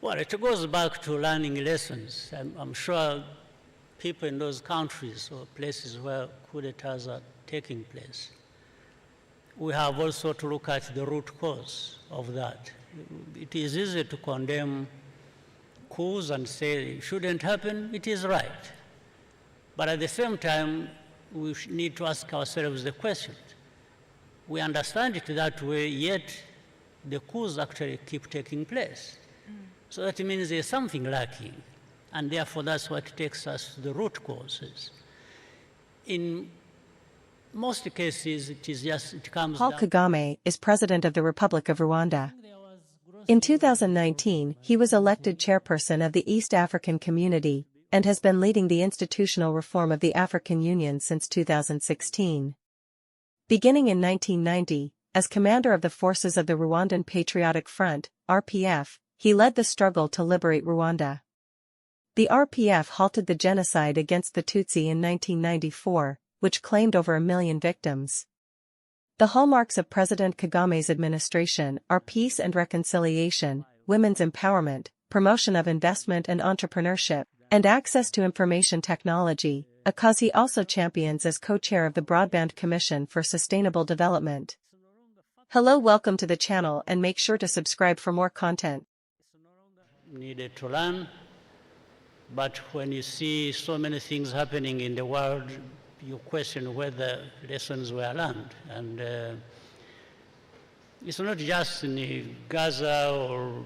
Well, it goes back to learning lessons. I'm sure people in those countries or places where coup d'etats are taking place, we have also to look at the root cause of that. It is easy to condemn coups and say it shouldn't happen. It is right. But at the same time, we need to ask ourselves the question. We understand it that way, yet the coups actually keep taking place. So that means there's something lacking. And therefore, that's what takes us to the root causes. In most cases, it comes Paul down. Kagame is president of the Republic of Rwanda. In 2019, he was elected chairperson of the East African Community and has been leading the institutional reform of the African Union since 2016. Beginning in 1990, as commander of the forces of the Rwandan Patriotic Front, RPF, he led the struggle to liberate Rwanda. The RPF halted the genocide against the Tutsi in 1994, which claimed over 1 million victims. The hallmarks of President Kagame's administration are peace and reconciliation, women's empowerment, promotion of investment and entrepreneurship, and access to information technology, a cause he also champions as co-chair of the Broadband Commission for Sustainable Development. Hello, welcome to the channel and make sure to subscribe for more content. Needed to learn, but when you see so many things happening in the world, you question whether lessons were learned. And it's not just in Gaza, or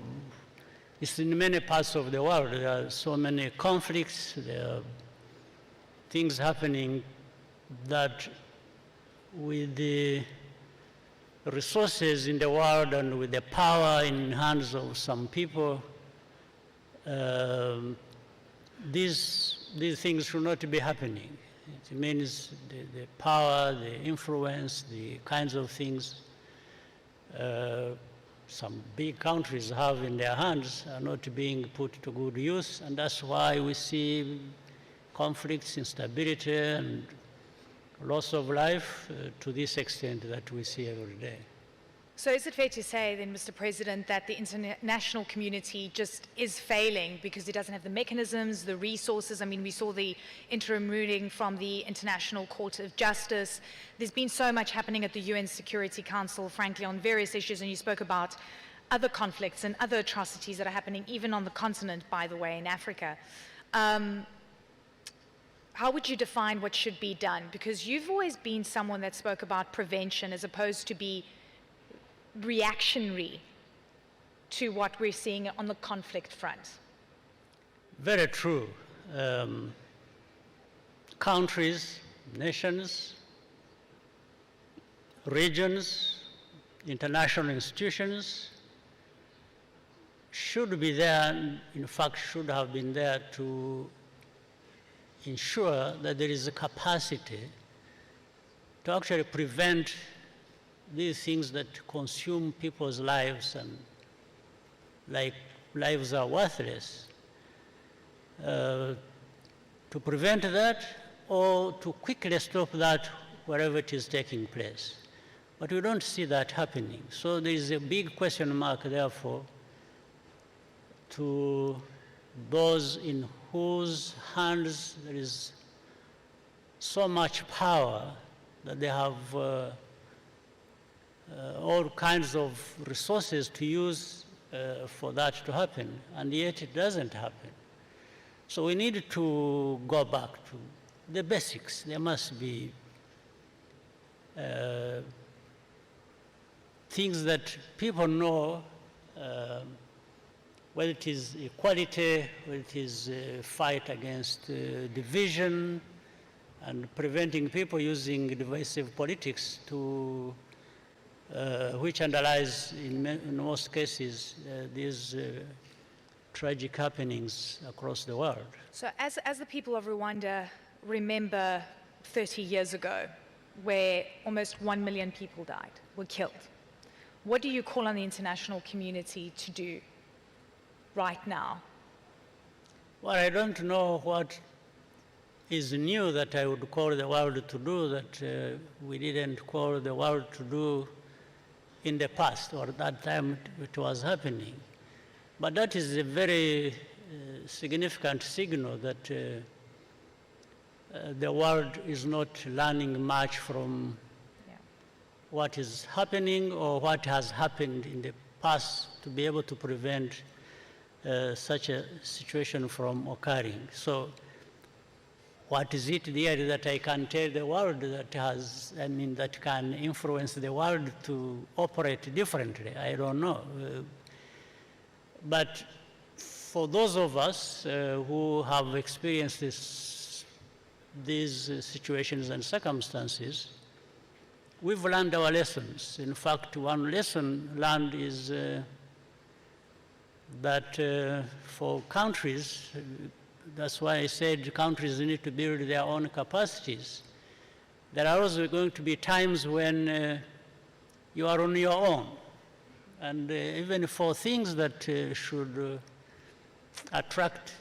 it's in many parts of the world. There are so many conflicts, there are things happening that with the resources in the world and with the power in hands of some people, these things should not be happening. It means the power, the influence, the kinds of things some big countries have in their hands are not being put to good use, and that's why we see conflicts, instability, and loss of life to this extent that we see every day. So is it fair to say then, Mr. President, that the international community just is failing because it doesn't have the mechanisms, the resources? I mean, we saw the interim ruling from the International Court of Justice. There's been so much happening at the UN Security Council, frankly, on various issues, and you spoke about other conflicts and other atrocities that are happening even on the continent, by the way, in Africa. How would you define what should be done? Because you've always been someone that spoke about prevention as opposed to be reactionary to what we're seeing on the conflict front. Very true. Countries, nations, regions, international institutions should be there, in fact should have been there to ensure that there is a capacity to actually prevent these things that consume people's lives and like lives are worthless, to prevent that or to quickly stop that wherever it is taking place. But we don't see that happening. So there is a big question mark, therefore, to those in whose hands there is so much power that they have all kinds of resources to use for that to happen, and yet it doesn't happen. So we need to go back to the basics. There must be things that people know, whether it is equality, whether it is fight against division, and preventing people using divisive politics to which underlies, in most cases, these tragic happenings across the world. So as the people of Rwanda remember 30 years ago, where almost 1 million people died, were killed, what do you call on the international community to do right now? Well, I don't know what is new that I would call the world to do that we didn't call the world to do in the past, or at that time it was happening. But that is a very significant signal that the world is not learning much from what is happening or what has happened in the past to be able to prevent such a situation from occurring. So what is it there that I can tell the world that has, that can influence the world to operate differently? I don't know. But for those of us who have experienced these situations and circumstances, we've learned our lessons. In fact, one lesson learned is that for countries, that's why I said countries need to build their own capacities. There are also going to be times when you are on your own. And even for things that should attract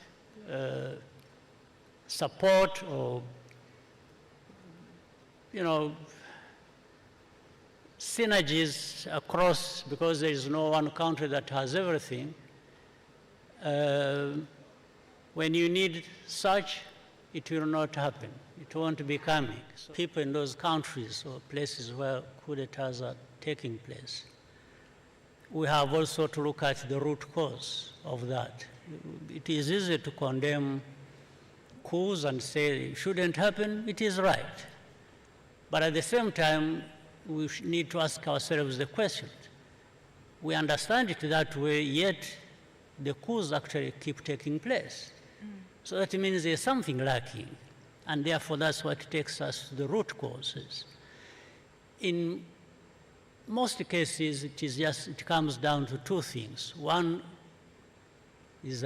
support or, synergies across, because there is no one country that has everything. When you need such, it will not happen. It won't be coming. So people in those countries or places where coup d'etats are taking place, we have also to look at the root cause of that. It is easy to condemn coups and say it shouldn't happen. It is right. But at the same time, we need to ask ourselves the question. We understand it that way, yet the coups actually keep taking place. So that means there's something lacking. And therefore, that's what takes us to the root causes. In most cases, it comes down to two things. One is,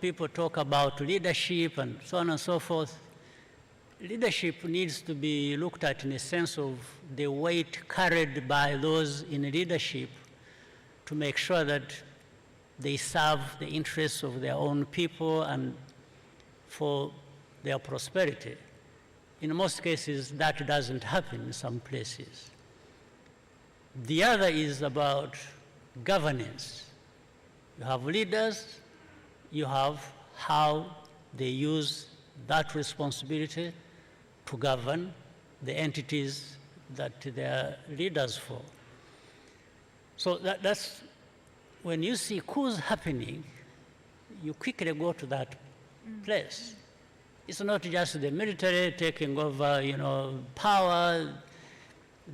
people talk about leadership and so on and so forth. Leadership needs to be looked at in a sense of the weight carried by those in leadership to make sure that they serve the interests of their own people and for their prosperity. In most cases, that doesn't happen in some places. The other is about governance. You have leaders, you have how they use that responsibility to govern the entities that they are leaders for. So that's, when you see coups happening, you quickly go to that place. It's not just the military taking over, power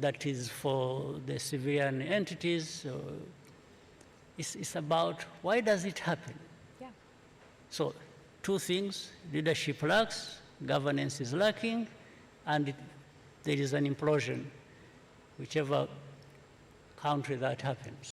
that is for the civilian entities. It's about why does it happen? Yeah. So two things: leadership lacks, governance is lacking, and there is an implosion, whichever country that happens.